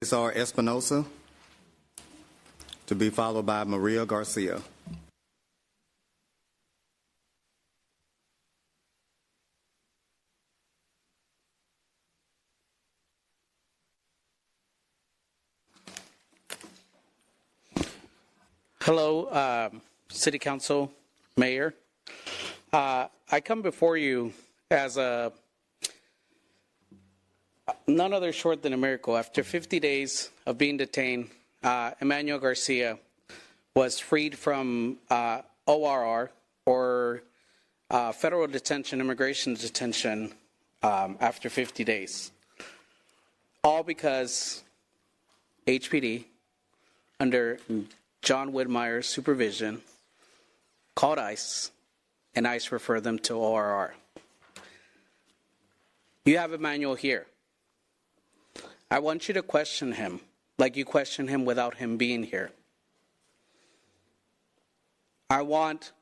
Cesar Espinosa, to be followed by Maria Garcia. Hello, City Council, Mayor. I come before you as none other short than a miracle. After 50 days of being detained, Emmanuel Garcia was freed from ORR, or federal detention, immigration detention, after 50 days. All because HPD, under John Whitmire's supervision, called ICE, and ICE referred them to ORR. You have Emmanuel here. I want you to question him like you question him without him being here. I want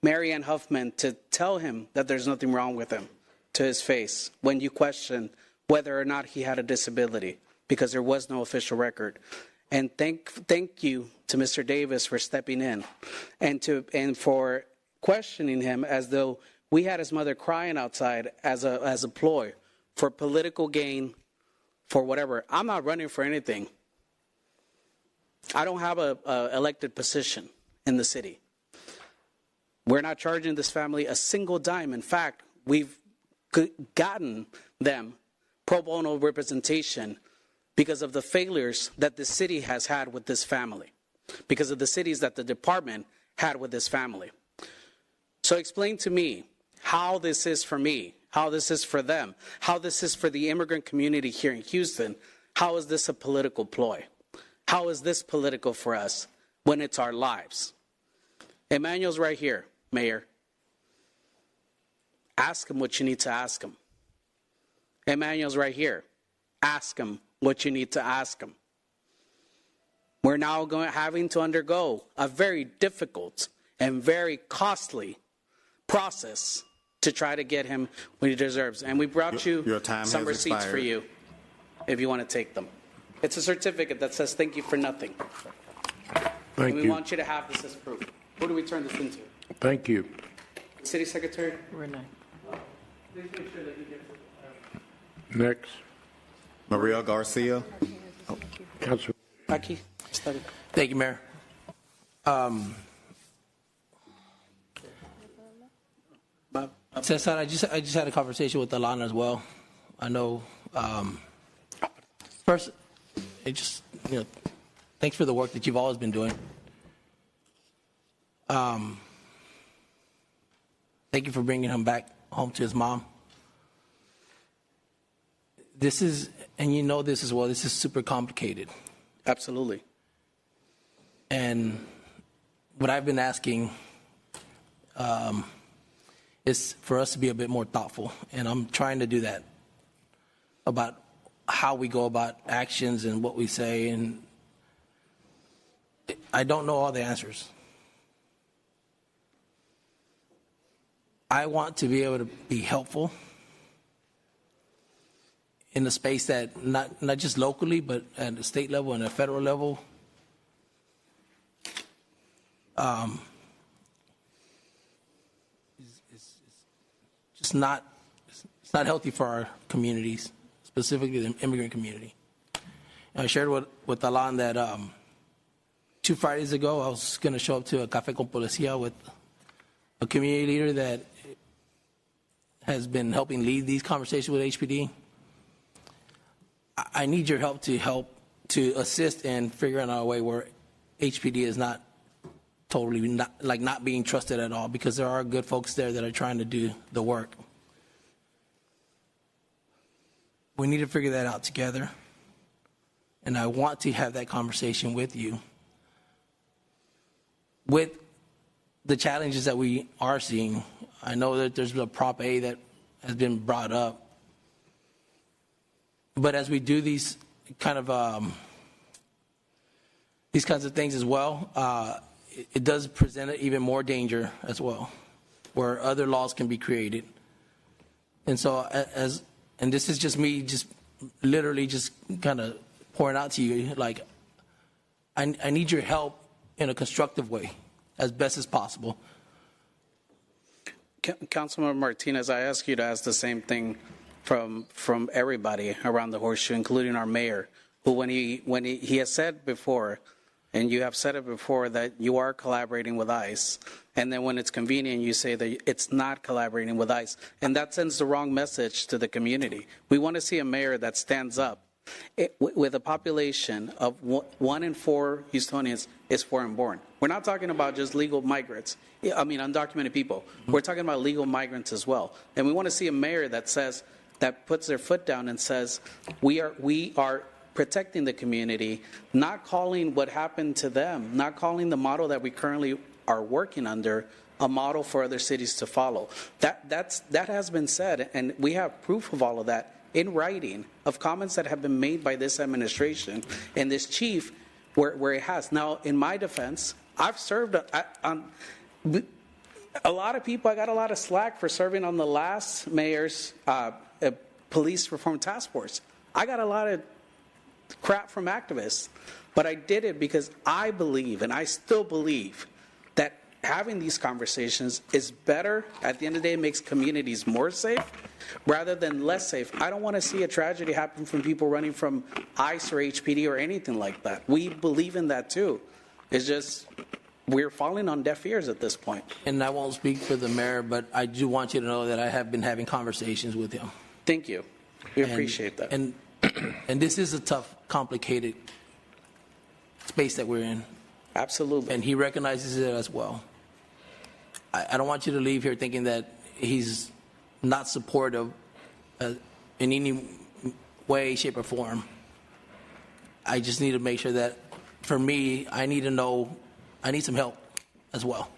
Mary Ann Huffman to tell him that there's nothing wrong with him to his face when you question whether or not he had a disability, because there was no official record. And thank you to Mr. Davis for stepping in and for questioning him as though we had his mother crying outside as a ploy for political gain, for whatever. I'm not running for anything. I don't have a elected position in the city. We're not charging this family a single dime. In fact, we've gotten them pro bono representation because of the failures that the city has had with this family, because of the cities that the department had with this family. So explain to me how this is for me, how this is for them, how this is for the immigrant community here in Houston. How is this a political ploy? How is this political for us when it's our lives? Emmanuel's right here, Mayor. Ask him what you need to ask him. Emmanuel's right here. Ask him what you need to ask him. We're now having to undergo a very difficult and very costly process to try to get him what he deserves. And we brought you some receipts for you if you want to take them. It's a certificate that says thank you for nothing. Thank you. We want you to have this as proof. Who do we turn this into? Thank you. City Secretary? Renee. Please make sure that you get Next. Maria Garcia. Council. Aquí. Thank you, Mayor. Cesar, I just had a conversation with Alana as well. I know. First, thanks for the work that you've always been doing. Thank you for bringing him back home to his mom. This is, and you know this as well, this is super complicated. Absolutely. And what I've been asking is for us to be a bit more thoughtful, and I'm trying to do that about how we go about actions and what we say, and I don't know all the answers. I want to be able to be helpful in a space that not just locally, but at the state level and a federal level. It's just not healthy for our communities, specifically the immigrant community. And I shared with Alan that 2 Fridays ago I was going to show up to a Café con Policía with a community leader that has been helping lead these conversations with HPD. I need your help to assist in figuring out a way where HPD is not totally not being trusted at all, because there are good folks there that are trying to do the work. We need to figure that out together, and I want to have that conversation with you. With the challenges that we are seeing, I know that there's a Prop A that has been brought up. But as we do these kinds of things as well, it does present even more danger as well, where other laws can be created. And so, and this is just me, just literally just kind of pouring out to you, like, I need your help in a constructive way, as best as possible. Councilman Martinez, I ask you to ask the same thing from everybody around the horseshoe, including our mayor, who when he has said before, and you have said it before, that you are collaborating with ICE, and then when it's convenient, you say that it's not collaborating with ICE, and that sends the wrong message to the community. We want to see a mayor that stands up. With a population of 1 in 4 Houstonians is foreign-born. We're not talking about just legal migrants. I mean, undocumented people. We're talking about legal migrants as well. And we want to see a mayor that puts their foot down and says, we are protecting the community, not calling what happened to them, not calling the model that we currently are working under a model for other cities to follow. That has been said, and we have proof of all of that in writing of comments that have been made by this administration and this chief where it has. Now, in my defense, I've served on a lot of people. I got a lot of slack for serving on the last mayor's police reform task force. I got a lot of crap from activists, but I did it because I believe, and I still believe, that having these conversations is better. At the end of the day, it makes communities more safe rather than less safe. I don't want to see a tragedy happen from people running from ICE or HPD or anything like that. We believe in that too. It's just we're falling on deaf ears at this point. And I won't speak for the mayor, but I do want you to know that I have been having conversations with him. Thank you. We appreciate that. And this is a tough, complicated space that we're in. Absolutely. And he recognizes it as well. I don't want you to leave here thinking that he's not supportive in any way, shape, or form. I just need to make sure that, for me, I need to know, I need some help as well.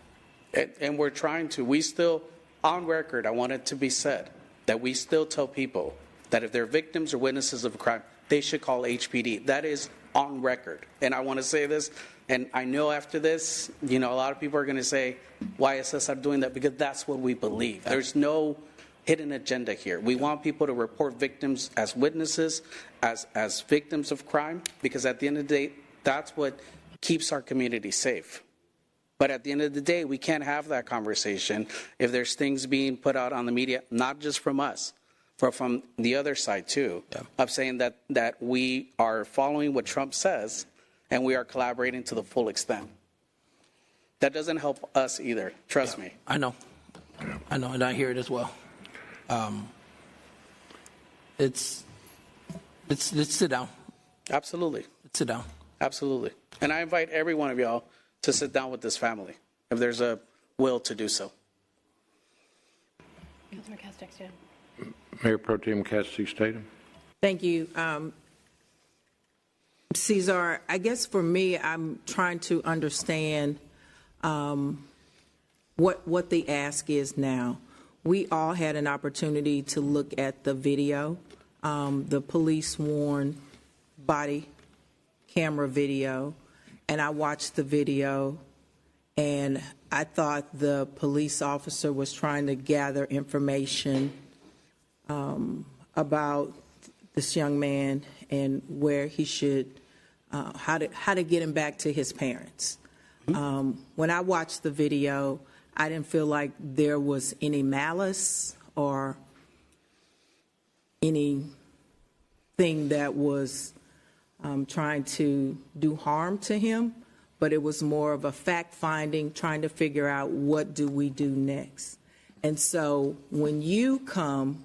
And we're trying to. We still, on record, I want it to be said, that we still tell people that if they're victims or witnesses of a crime, they should call HPD. That is on record. And I want to say this, and I know after this, a lot of people are going to say, why is Cesar doing that? Because that's what we believe. There's no hidden agenda here. We want people to report victims as witnesses, as victims of crime, because at the end of the day, that's what keeps our community safe. But at the end of the day, we can't have that conversation if there's things being put out on the media, not just from us, but from the other side too, of saying that we are following what Trump says and we are collaborating to the full extent. That doesn't help us either. Trust me. I know, and I hear it as well. Let's sit down. Absolutely. Let's sit down. Absolutely. And I invite every one of y'all to sit down with this family, if there's a will to do so. Councilor Castex, yeah. Mayor Pro Tem Cassidy Statham. Thank you. Cesar, I guess for me, I'm trying to understand what the ask is now. We all had an opportunity to look at the video, the police-sworn body camera video, and I watched the video, and I thought the police officer was trying to gather information about this young man and where he should, how to get him back to his parents. When I watched the video, I didn't feel like there was any malice or anything that was trying to do harm to him, but it was more of a fact-finding, trying to figure out what do we do next. And so when you come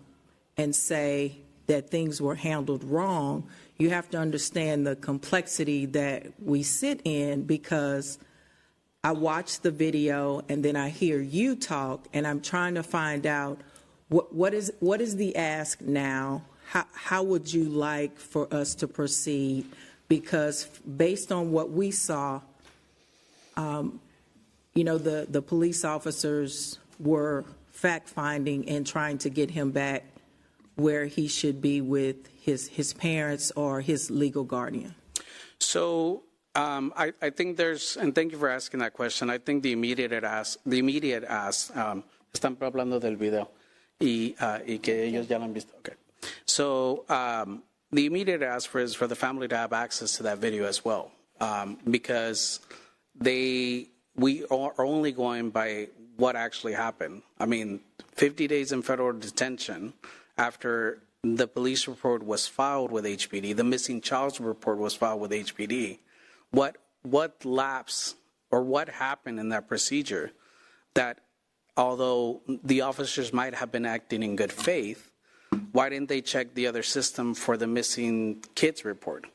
and say that things were handled wrong, you have to understand the complexity that we sit in, because I watch the video and then I hear you talk, and I'm trying to find out what is the ask now? How would you like for us to proceed? Because based on what we saw, the police officers were fact-finding and trying to get him back where he should be with his parents or his legal guardian. So I think there's, and thank you for asking that question. I think the immediate ask, están hablando del video y que ellos ya lo han visto. Okay. So the immediate ask is for the family to have access to that video as well, because we are only going by what actually happened. I mean, 50 days in federal detention after the police report was filed with HPD, the missing child's report was filed with HPD. What lapse or what happened in that procedure that, although the officers might have been acting in good faith, why didn't they check the other system for the missing kids report?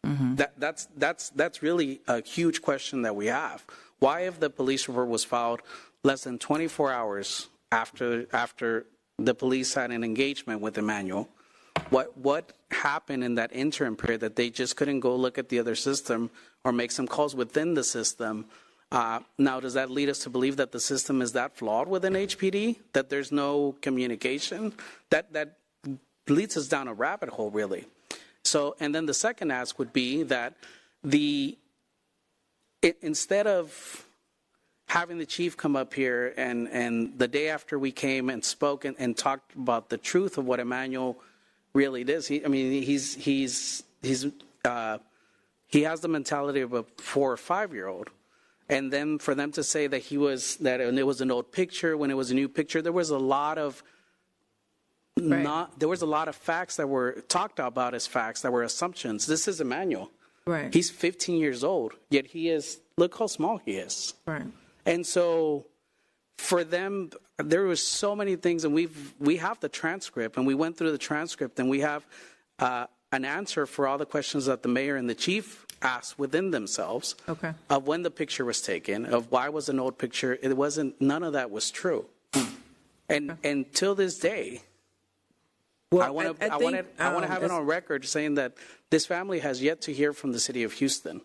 Mm-hmm. That's really a huge question that we have. Why, if the police report was filed less than 24 hours after the police had an engagement with Emmanuel, what happened in that interim period that they just couldn't go look at the other system or make some calls within the system? Now, does that lead us to believe that the system is that flawed within HPD, that there's no communication? That leads us down a rabbit hole, really. So, and then the second ask would be that instead of having the chief come up here and the day after we came and spoke and talked about the truth of what Emmanuel really is, he has the mentality of a 4 or 5-year-old. And then for them to say that it was an old picture when it was a new picture, there was a lot of there was a lot of facts that were talked about as facts that were assumptions. This is Emmanuel. Right. He's 15 years old, yet look how small he is. Right. And so for them, there was so many things, and we have the transcript, and we went through the transcript, and we have an answer for all the questions that the mayor and the chief asked within themselves of when the picture was taken, of why was an old picture. It wasn't, none of that was true. And till this day, well, I want to have it on record saying that this family has yet to hear from the city of Houston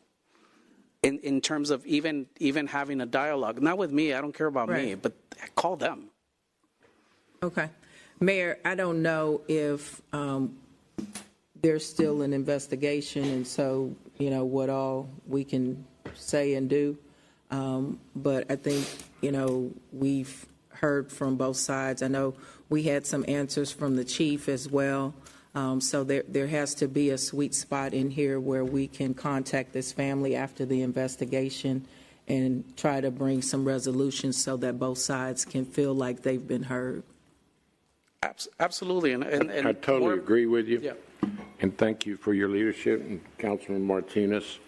in terms of even having a dialogue. Not with me, I don't care about me, but call them. Okay. Mayor, I don't know if there's still an investigation, and so, what all we can say and do. But I think, we've heard from both sides. I know we had some answers from the chief as well. So there has to be a sweet spot in here where we can contact this family after the investigation and try to bring some resolutions so that both sides can feel like they've been heard. Absolutely. And I totally agree with you. Yeah. And thank you for your leadership. And Councilman Martinez,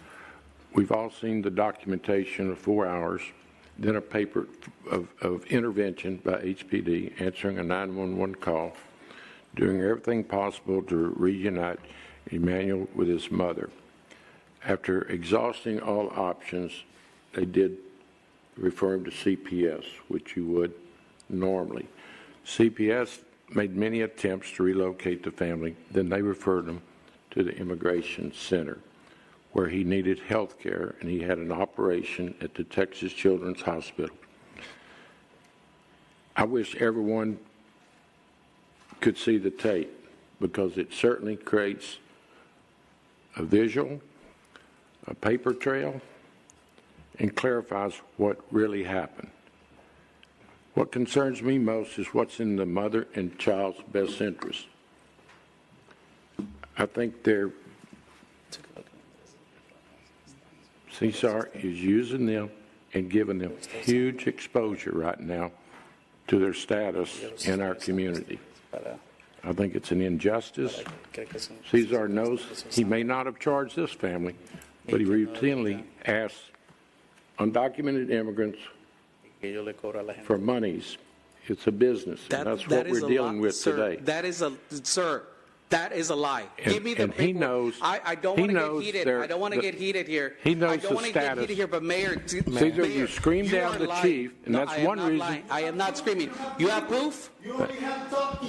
we've all seen the documentation of 4 hours, then a paper of intervention by HPD answering a 911 call, doing everything possible to reunite Emmanuel with his mother. After exhausting all options, they did refer him to CPS, which you would normally. CPS made many attempts to relocate the family. Then they referred him to the Immigration Center, where he needed health care, and he had an operation at the Texas Children's Hospital. I wish everyone could see the tape, because it certainly creates a visual, a paper trail, and clarifies what really happened. What concerns me most is what's in the mother and child's best interest. I think Cesar is using them and giving them huge exposure right now to their status in our community. I think it's an injustice. Cesar knows he may not have charged this family, but he routinely asks undocumented immigrants for monies. It's a business, and that's what we're dealing with today. That is a lie. Give me the and he knows. I don't want to get heated. I don't want to get heated here. He knows I don't want to get heated here, but Mayor, Cesar, you screamed down the chief, and no, that's one reason. Lying. I am not screaming. You have proof?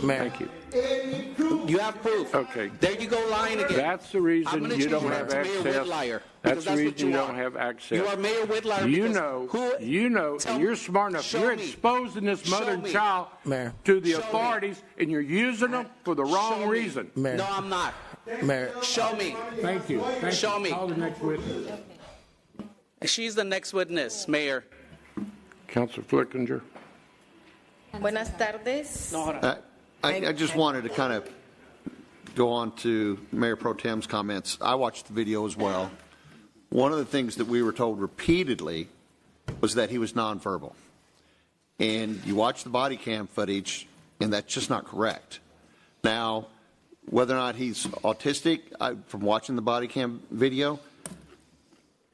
Thank you. You have proof. Okay. There you go lying again. That's the reason you don't have access. That's the reason you don't have access. You are Mayor Whitlier. You know, and you're smart enough. You're exposing this mother and child to the authorities, and you're using them for the wrong reason. No, I'm not. Mayor. Show me. Thank you. Show me. Call the next witness. She's the next witness, Mayor. Councilor Flickinger. Buenas tardes. I just wanted to kind of go on to Mayor Pro Tem's comments. I watched the video as well. One of the things that we were told repeatedly was that he was nonverbal. And you watch the body cam footage, and that's just not correct. Now, whether or not he's autistic, from watching the body cam video,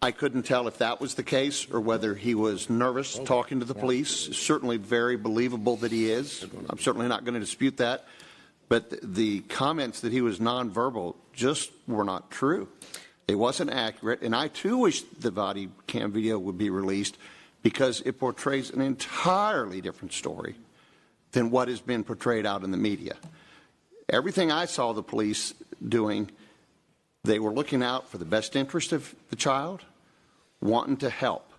I couldn't tell if that was the case or whether he was nervous talking to the police. It's certainly very believable that he is. I'm certainly not going to dispute that. But the comments that he was nonverbal just were not true. It wasn't accurate. And I, too, wish the body cam video would be released because it portrays an entirely different story than what has been portrayed out in the media. Everything I saw the police doing, they were looking out for the best interest of the child, wanting to help.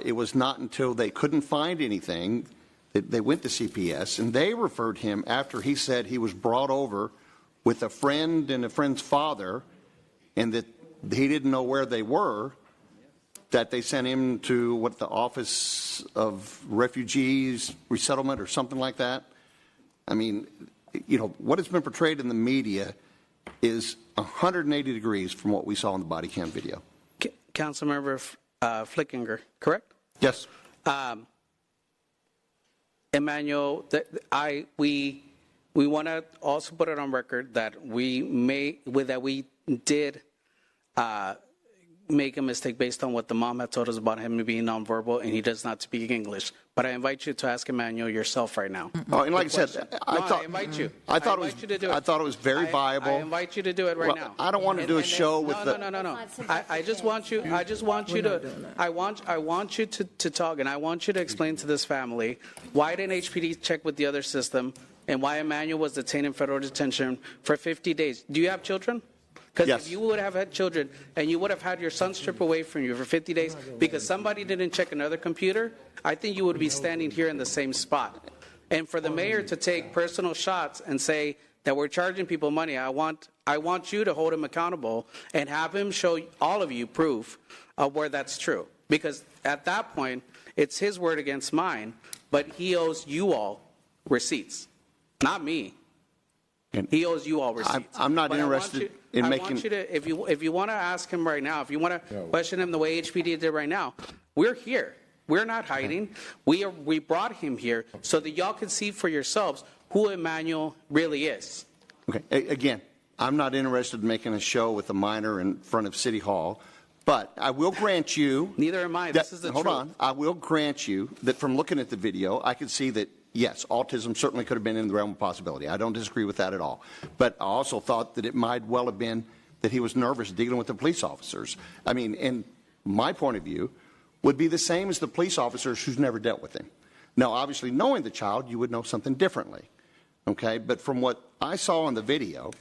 It was not until they couldn't find anything that they went to CPS, and they referred him after he said he was brought over with a friend and a friend's father, and that he didn't know where they were, that they sent him to the Office of Refugees Resettlement or something like that. I mean, you know, what has been portrayed in the media is 180 degrees from what we saw in the body cam video. Councilmember Flickinger, correct? Yes. Emmanuel, we want to also put it on record that we did make a mistake based on what the mom had told us about him being nonverbal, and he does not speak English. But I invite you to ask Emmanuel yourself right now. Oh, and like I said, I invite you. I thought it was very viable. I invite you to do it right now. I don't want to do a show with No. I just want you to talk, and I want you to explain to this family why didn't HPD check with the other system and why Emmanuel was detained in federal detention for 50 days. Do you have children? Because yes. If you would have had children and you would have had your son stripped away from you for 50 days because somebody didn't check another computer, I think you would be standing here in the same spot. And for the mayor to take personal shots and say that we're charging people money, I want you to hold him accountable and have him show all of you proof of where that's true. Because at that point, it's his word against mine, but he owes you all receipts, not me. He owes you all receipts. I'm not interested in making. I want you to, if you want to ask him right now, if you want to question him the way HPD did right now, we're here. We're not hiding. We brought him here so that y'all can see for yourselves who Emmanuel really is. Okay. Again, I'm not interested in making a show with a minor in front of City Hall, but I will grant you. Neither am I. This is the truth. Hold on. I will grant you that from looking at the video, I could see that. Yes, autism certainly could have been in the realm of possibility. I don't disagree with that at all. But I also thought that it might well have been that he was nervous dealing with the police officers. I mean, and my point of view would be the same as the police officers who's never dealt with him. Now, obviously, knowing the child, you would know something differently. Okay? But from what I saw in the video,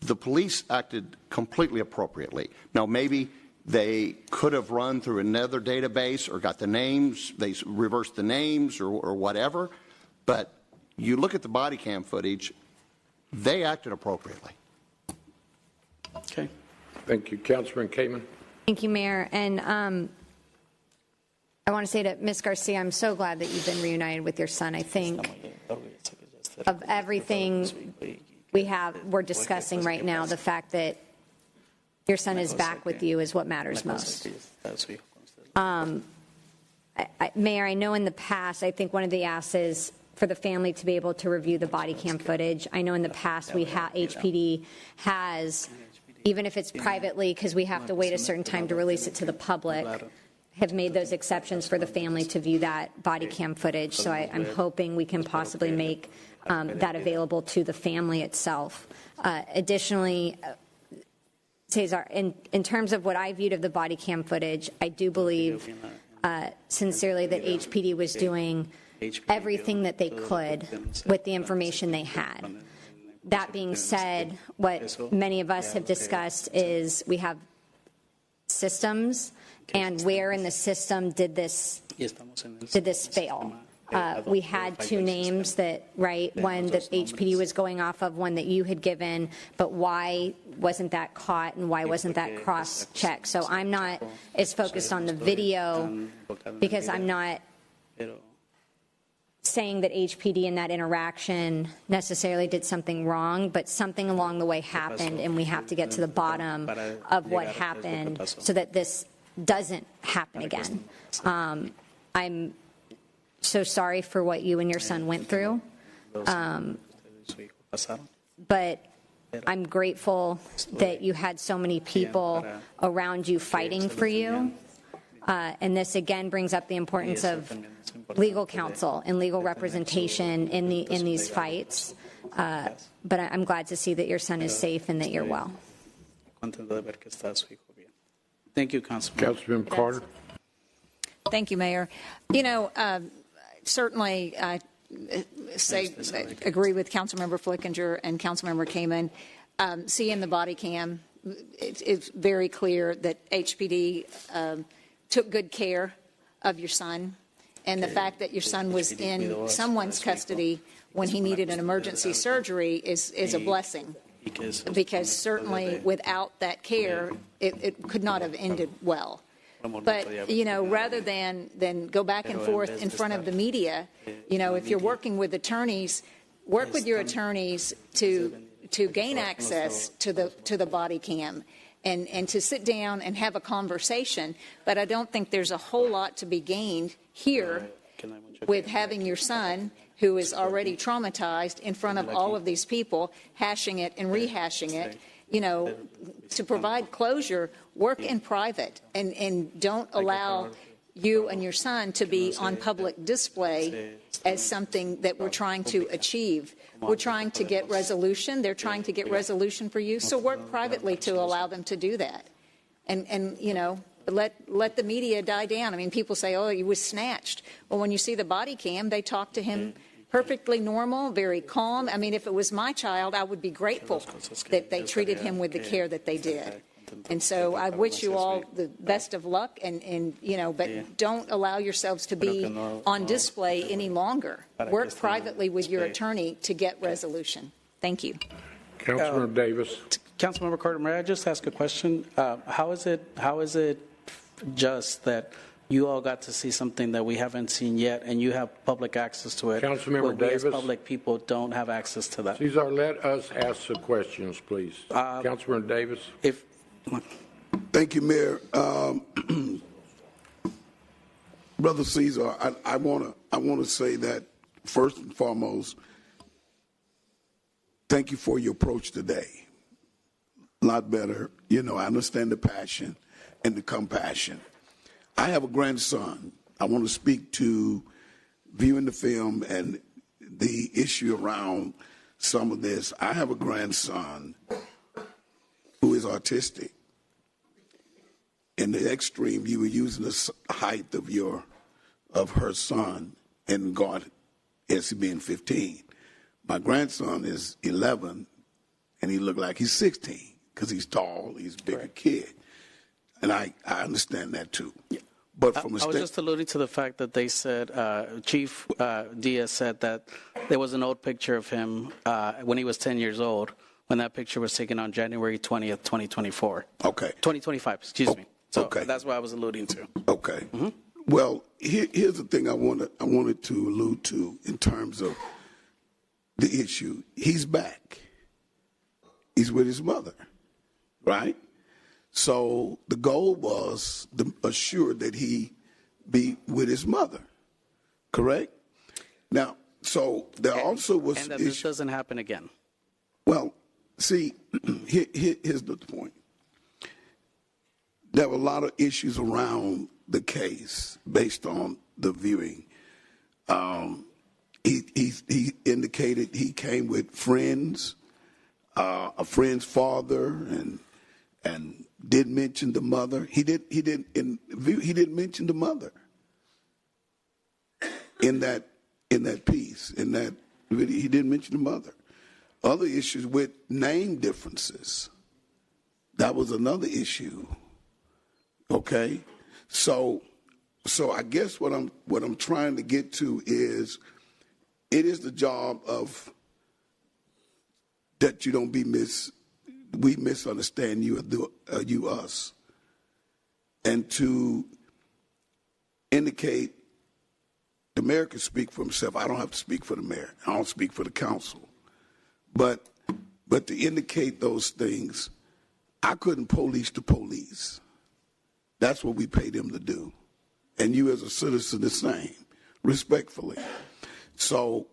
the police acted completely appropriately. Now, maybe they could have run through another database or got the names, they reversed the names or whatever. But you look at the body cam footage, they acted appropriately. Okay. Thank you. Councilman Kamen. Thank you, Mayor. And I want to say to Ms. Garcia, I'm so glad that you've been reunited with your son. I think of everything we're discussing right now, the fact that your son is back with you is what matters most. Mayor, I know in the past, I think one of the asks is for the family to be able to review the body cam footage. I know in the past HPD has, even if it's privately, because we have to wait a certain time to release it to the public, have made those exceptions for the family to view that body cam footage. So I'm hoping we can possibly make that available to the family itself. Additionally, Cesar, in terms of what I viewed of the body cam footage, I do believe sincerely that HPD was doing everything that they could with the information they had. That being said, what many of us have discussed is we have systems, and where in the system did this fail? We had two names that, one that HPD was going off of, one that you had given, but why wasn't that caught and why wasn't that cross-checked? So I'm not as focused on the video because I'm not saying that HPD in that interaction necessarily did something wrong, but something along the way happened, and we have to get to the bottom of what happened so that this doesn't happen again. I'm so sorry for what you and your son went through, but I'm grateful that you had so many people around you fighting for you. And this again brings up the importance of legal counsel and legal representation in these fights. But I'm glad to see that your son is safe and that you're well. Thank you, Councilman. Councilman Carter. Thank you, Mayor. You know, certainly I agree with Councilmember Flickinger and Councilmember Kamen. Seeing the body cam, it's very clear that HPD took good care of your son, and the fact that your son was in someone's custody when he needed an emergency surgery is a blessing, because certainly without that care, it could not have ended well. But, you know, rather than go back and forth in front of the media, you know, if you're working with attorneys, work with your attorneys to gain access to the body cam. And to sit down and have a conversation, but I don't think there's a whole lot to be gained here with having your son, who is already traumatized, in front of all of these people, hashing it and rehashing it. You know, to provide closure, work in private, and don't allow you and your son to be on public display as something that we're trying to achieve. We're trying to get resolution. They're trying to get resolution for you. So work privately to allow them to do that. And you know, let the media die down. I mean, people say, oh, he was snatched. Well, when you see the body cam, they talk to him perfectly normal, very calm. I mean, if it was my child, I would be grateful that they treated him with the care that they did. And so I wish you all the best of luck, and you know, but don't allow yourselves to be on display any longer. Work privately with your attorney to get resolution. Thank you. Councilmember Davis. Councilmember Carter, may I just ask a question? How is it just that you all got to see something that we haven't seen yet, and you have public access to it? Councilmember Davis. We as public people don't have access to that. Cesar, let us ask the questions, please. Councilmember Davis. Thank you, Mayor. Brother Cesar, I want to say that first and foremost, thank you for your approach today. A lot better. You know, I understand the passion and the compassion. I have a grandson. I want to speak to viewing the film and the issue around some of this. I have a grandson who is autistic. In the extreme, you were using the height of her son and God as being 15. My grandson is 11, and he looked like he's 16 because he's tall, he's a bigger kid. And I understand that too. But from I was just alluding to the fact that they said, Chief Diaz said that there was an old picture of him when he was 10 years old, when that picture was taken on January 20th, 2024. Okay. 2025, excuse me. So okay. That's what I was alluding to. Okay. Mm-hmm. Well, here's the thing I wanted to allude to in terms of the issue. He's back. He's with his mother, right? So the goal was to assure that he be with his mother, correct? Now, so there also was... And that this doesn't happen again. Well, see, here's the point. There were a lot of issues around the case based on the viewing. He indicated he came with friends, a friend's father, and didn't mention the mother. He didn't mention the mother in that piece, in that video. He didn't mention the mother. Other issues with name differences. That was another issue. Okay, so I guess what I'm trying to get to is, it is the job of that you don't be we misunderstand you us, and to indicate the mayor can speak for himself. I don't have to speak for the mayor. I don't speak for the council. But to indicate those things, I couldn't police the police. That's what we pay them to do. And you as a citizen the same, respectfully. So,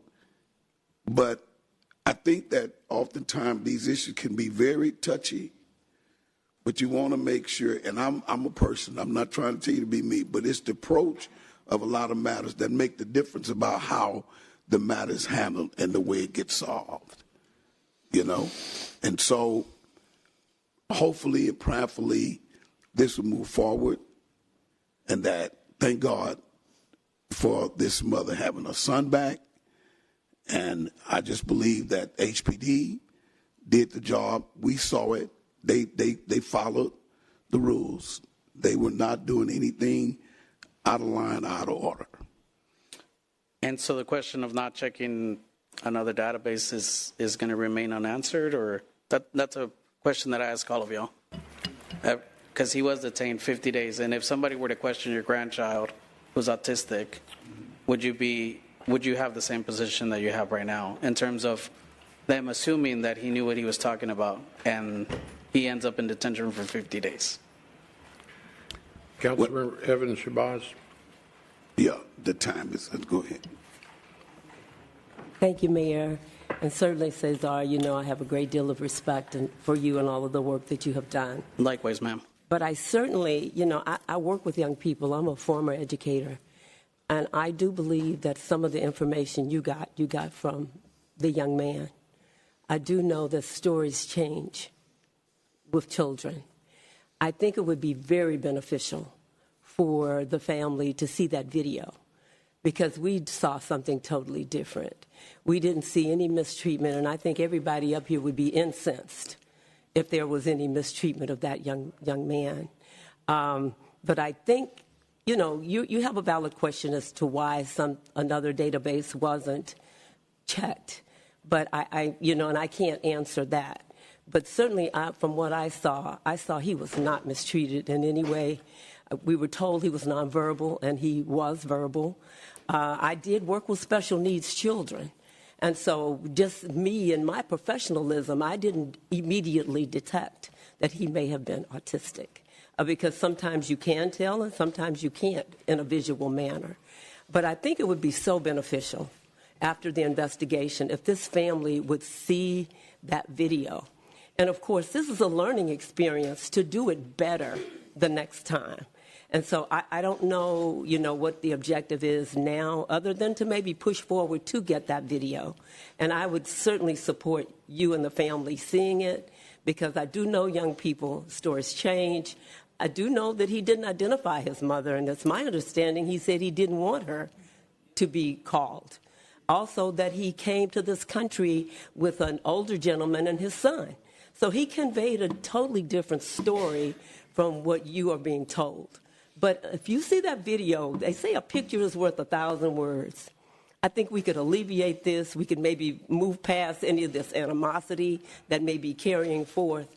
but I think that oftentimes these issues can be very touchy, but you want to make sure, and I'm a person, I'm not trying to tell you to be me, but it's the approach of a lot of matters that make the difference about how the matter is handled and the way it gets solved, you know? And so hopefully and prayerfully this will move forward, and that, thank God for this mother having her son back. And I just believe that HPD did the job. We saw it. They followed the rules. They were not doing anything out of line, out of order. And so the question of not checking another database is going to remain unanswered, or that's a question that I ask all of y'all. Because he was detained 50 days, and if somebody were to question your grandchild who's autistic, would you have the same position that you have right now in terms of them assuming that he knew what he was talking about and he ends up in detention for 50 days? Councilmember Evans Shabazz. Yeah, the time is, go ahead. Thank you, Mayor. And certainly, Cesar, you know I have a great deal of respect for you and all of the work that you have done. Likewise, ma'am. But I certainly, you know, I work with young people. I'm a former educator. And I do believe that some of the information you got from the young man. I do know that stories change with children. I think it would be very beneficial for the family to see that video, because we saw something totally different. We didn't see any mistreatment, and I think everybody up here would be incensed if there was any mistreatment of that young man. But I think, you know, you have a valid question as to why another database wasn't checked. But you know, and I can't answer that. But certainly, from what I saw he was not mistreated in any way. We were told he was nonverbal, and he was verbal. I did work with special needs children. And so just me and my professionalism, I didn't immediately detect that he may have been autistic. Because sometimes you can tell and sometimes you can't in a visual manner. But I think it would be so beneficial after the investigation if this family would see that video. And of course, this is a learning experience to do it better the next time. And so I don't know, you know, what the objective is now, other than to maybe push forward to get that video. And I would certainly support you and the family seeing it, because I do know young people, stories change. I do know that he didn't identify his mother, and it's my understanding he said he didn't want her to be called. Also, that he came to this country with an older gentleman and his son. So he conveyed a totally different story from what you are being told. But if you see that video, they say a picture is worth 1,000 words. I think we could alleviate this. We could maybe move past any of this animosity that may be carrying forth.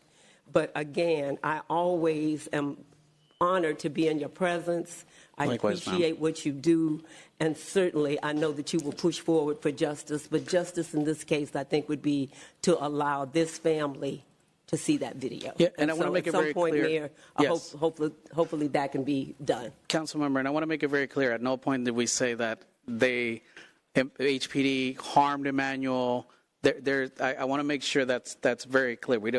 But again, I always am honored to be in your presence. I Likewise, appreciate what you do. And certainly, I know that you will push forward for justice. But justice in this case, I think, would be to allow this family to see that video. Yeah, and I want to make it very clear. Mayor, Yes. hopefully that can be done. Councilmember, and I want to make it very clear. At no point did we say that HPD harmed Emmanuel. I want to make sure that's very clear. We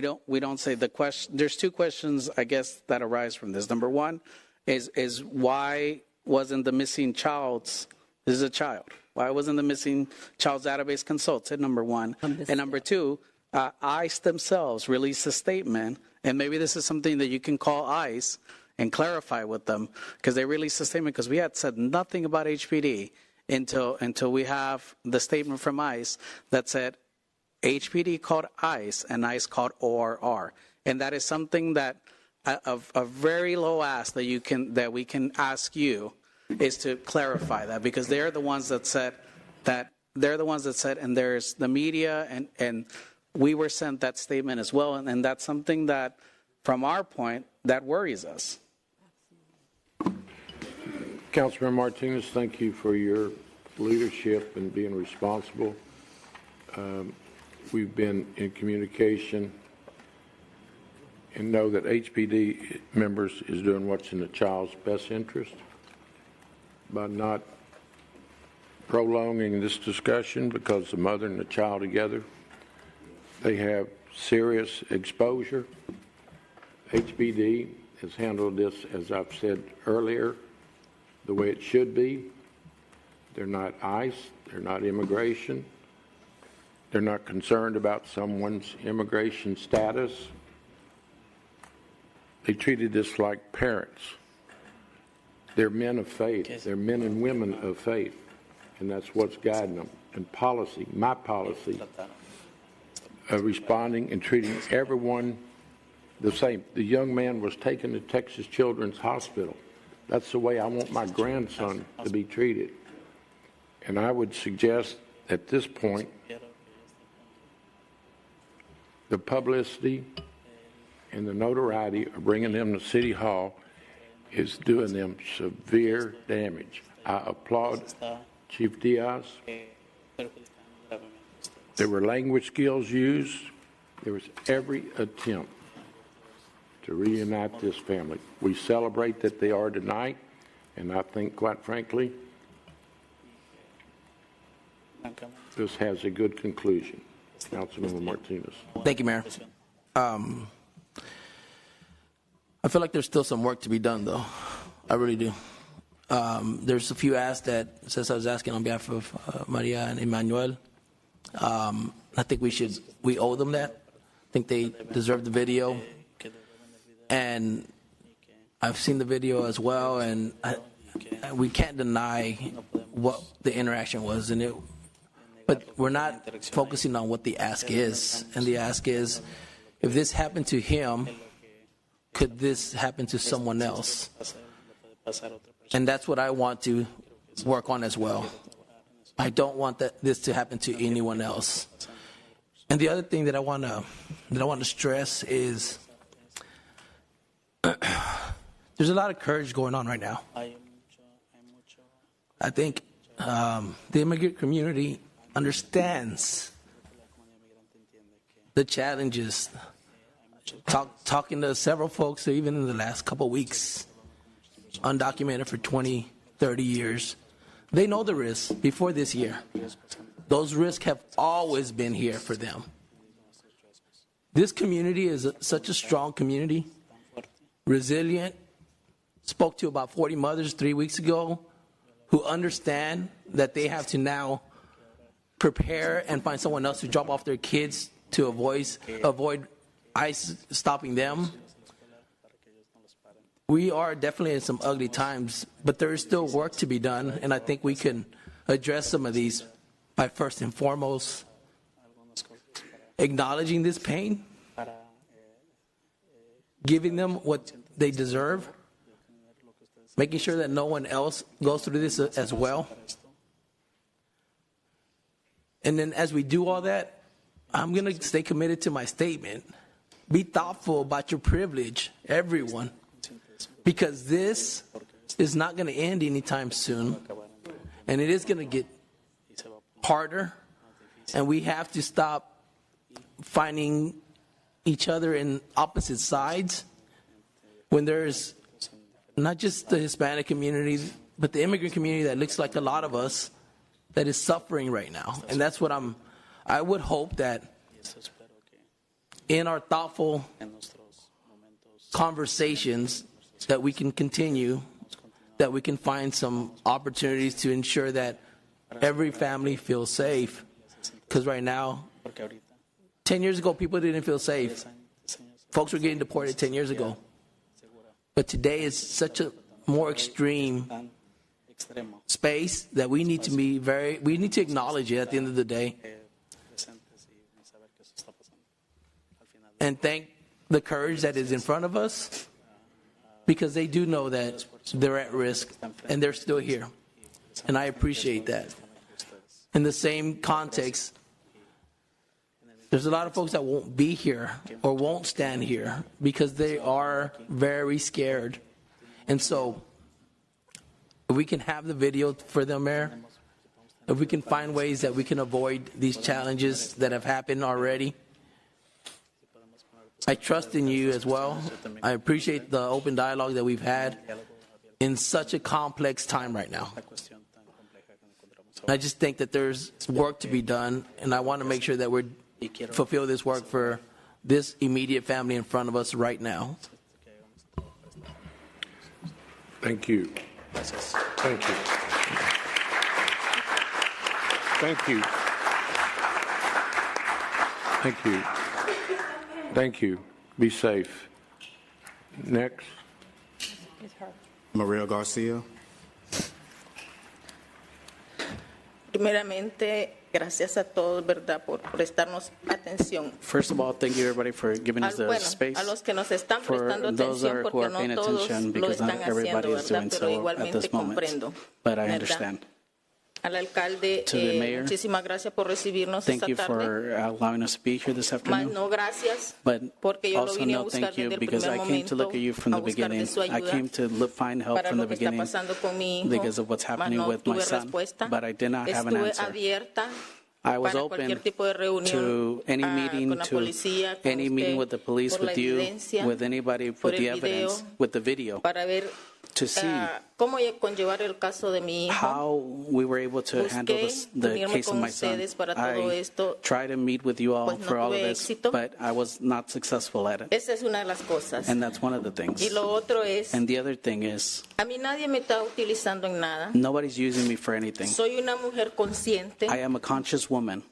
don't say the question. There's two questions, I guess, that arise from this. Number one is why wasn't the missing child's? This is a child. Why wasn't the missing child's database consulted? Number one, and number two. ICE themselves released a statement, and maybe this is something that you can call ICE and clarify with them, because they released a statement, because we had said nothing about HPD until we have the statement from ICE that said HPD called ICE and ICE called ORR, and that is something that a very low ask that we can ask you is to clarify that, because they're the ones that said, and there's the media and we were sent that statement as well, and that's something that, from our point, that worries us. Councilman Martinez, thank you for your leadership and being responsible. We've been in communication and know that HPD members is doing what's in the child's best interest by not prolonging this discussion, because the mother and the child together, they have serious exposure. HPD has handled this, as I've said earlier, the way it should be. They're not ICE, they're not immigration, they're not concerned about someone's immigration status. They treated this like parents. They're men of faith, they're men and women of faith, and that's what's guiding them. And policy, my policy, of responding and treating everyone the same. The young man was taken to Texas Children's Hospital. That's the way I want my grandson to be treated. And I would suggest at this point, the publicity and the notoriety of bringing them to City Hall is doing them severe damage. I applaud Chief Diaz. There were language skills used. There was every attempt to reunite this family. We celebrate that they are tonight, and I think, quite frankly, this has a good conclusion. Councilman Martinez. Thank you, Mayor. I feel like there's still some work to be done, though. I really do. There's a few asks that Cesar was asking on behalf of Maria and Emmanuel. I think we owe them that. I think they deserve the video. And I've seen the video as well, and we can't deny what the interaction was. But we're not focusing on what the ask is. And the ask is, if this happened to him, could this happen to someone else? And that's what I want to work on as well. I don't want this to happen to anyone else. And the other thing that I want to stress is there's a lot of courage going on right now. I think the immigrant community understands the challenges. Talking to several folks, even in the last couple of weeks, undocumented for 20, 30 years, they know the risks before this year. Those risks have always been here for them. This community is such a strong community, resilient. Spoke to about 40 mothers 3 weeks ago who understand that they have to now prepare and find someone else to drop off their kids to avoid ICE stopping them. We are definitely in some ugly times, but there is still work to be done, and I think we can address some of these by first and foremost acknowledging this pain, giving them what they deserve, making sure that no one else goes through this as well. And then as we do all that, I'm going to stay committed to my statement. Be thoughtful about your privilege, everyone, because this is not going to end anytime soon, and it is going to get harder, and we have to stop finding each other in opposite sides when there's not just the Hispanic community, but the immigrant community that looks like a lot of us that is suffering right now. And that's what I would hope that in our thoughtful conversations that we can continue, that we can find some opportunities to ensure that every family feels safe. Because right now, 10 years ago, people didn't feel safe. Folks were getting deported 10 years ago. But today is such a more extreme space that we need to acknowledge it at the end of the day. And thank the courage that is in front of us, because they do know that they're at risk and they're still here. And I appreciate that. In the same context, there's a lot of folks that won't be here or won't stand here because they are very scared. And so If we can have the video for them, Mayor, if we can find ways that we can avoid these challenges that have happened already. I trust in you as well. I appreciate the open dialogue that we've had in such a complex time right now. I just think that there's work to be done, and I want to make sure that we fulfill this work for this immediate family in front of us right now. Thank you. Thank you. Thank you. Thank you. Thank you. Be safe. Next. Maria Garcia. Primeramente, gracias a todos, ¿verdad?, por prestarnos atención. First of all, thank you everybody for giving us the space. A los que nos están For prestando those atención, who porque are paying no todos attention, lo because not están everybody haciendo, is ¿verdad?, doing pero so at igualmente this moment. comprendo. But I ¿verdad? understand. Al alcalde, To the mayor, muchísimas gracias por recibirnos Thank esta you tarde. for allowing us to be here this Más afternoon. no gracias, But porque yo lo also vine a no buscar thank you desde el because primer I came to look at you from momento, the a buscar de beginning. su I ayuda came to find help para from the lo que está beginning pasando con mi hijo. because of what's Mas happening no with my tuve son. respuesta. But I did not have an Estuve answer. abierta I was para open cualquier tipo de reunión to any meeting, con la to policía, con any usted, meeting with the police, por la with you, evidencia, with anybody, por with the el video, evidence, with the video, para ver to see cómo conllevar el caso de mi hijo. how we were able to handle Busqué the unirme case of con my son. ustedes para todo I esto. tried to meet with you all Pues no for all of tuve this, éxito. but I was not successful at it. Esa es una de las cosas. And that's one of the things. Y lo otro es, And the other thing is, a mí nadie me está utilizando en nada. nobody's using me for anything. Soy una mujer consciente. I am a conscious woman.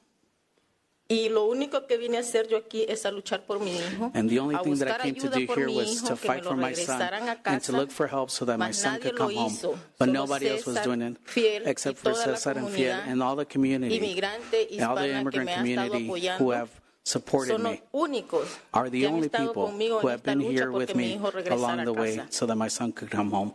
Y lo único que vine a hacer yo aquí es a luchar por mi hijo, And the only a thing that I buscar came to ayuda do por here mi was hijo, to que me fight lo for my son regresaran a and casa. to look for help so that my Mas son nadie could lo come home. hizo. But Solo nobody else was Cesar, doing it Fiel, except y for toda la Cesar and Fiel comunidad and all the community inmigrante and all the hispana que immigrant me ha estado community who apoyando. have supported Son los me únicos are the que han only estado people conmigo who en have esta been lucha here with porque mi me hijo regresara along a the way casa. so that my son could come home.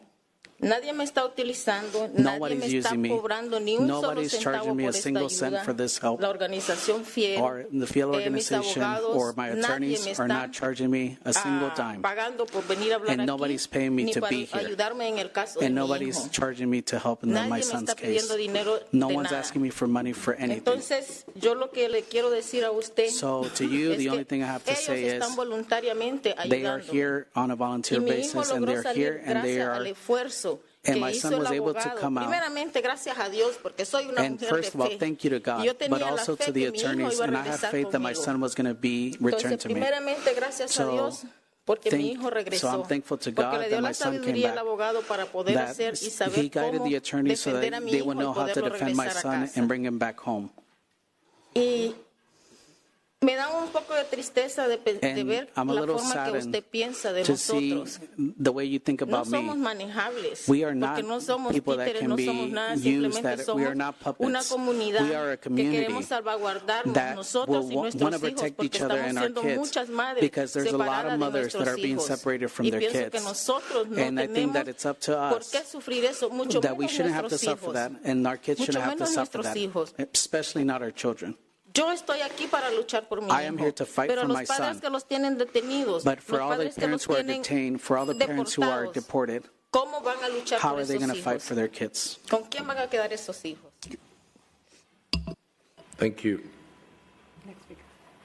Nadie me está utilizando, nadie Nobody's me está using me. cobrando ni un solo Nobody's centavo charging me por a esta single cent ayuda. for this help. La organización Fiel, Or the Fiel mis organization abogados, or my nadie attorneys me are está not charging me a single dime. pagando por venir a hablar And aquí, nobody's paying me ni to para be here. ayudarme en el caso de And mi nobody's hijo. charging me to help in my Nadie me son's está case. pidiendo dinero No de one's nada. asking me for money for anything. Entonces, yo lo que le quiero decir a usted So to you, es the que only thing I have to ellos say están is voluntariamente they are ayudando. here on a Y volunteer mi hijo basis, and logró they're here, salir and they gracias al are. esfuerzo And que my hizo son el was able to abogado. come out. Primeramente, gracias a Dios, porque soy una And mujer first de of all, fe. thank you to God, Y yo but tenía la also fe to the que mi hijo attorneys, iba a and I have regresar faith that my conmigo. son was going to be returned Entonces, to me. primeramente, gracias a So, Dios, porque mi hijo So regresó. I'm thankful to Porque God le dio that la my son came sabiduría al back, abogado para poder that hacer y he saber guided cómo the attorneys so defender a that mi they hijo would y know how to poderlo defend my regresar a son casa. and bring him back home. Y me da un poco de tristeza de And ver I'm a la little forma que saddened usted piensa de to see nosotros. the way you think No about somos me. manejables, We are porque not no somos people that títeres, can no be somos nada, used, simplemente that we somos are not una puppets. comunidad We are a que community queremos salvaguardarnos that nosotros will y want nuestros to hijos, protect porque each other estamos and our siendo kids muchas madres because there's a lot separadas of de mothers that nuestros are being hijos. separated from Y their pienso que kids. nosotros no And I think that tenemos it's up to por us qué sufrir eso, mucho that we menos shouldn't have to nuestros suffer hijos. that, and our kids Mucho shouldn't have to menos suffer nuestros that, hijos. especially not our children. Yo estoy aquí para luchar por mi I am hijo, here to fight pero for los my padres son. que los tienen detenidos, But for los all the padres que parents los who are tienen detained, for all the parents who are deportados, deported, ¿cómo van a luchar how por are they esos going to fight hijos? for their kids? ¿Con quién van a quedar esos hijos? Thank you.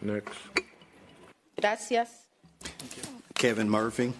Next. Gracias. Kevin Murphy.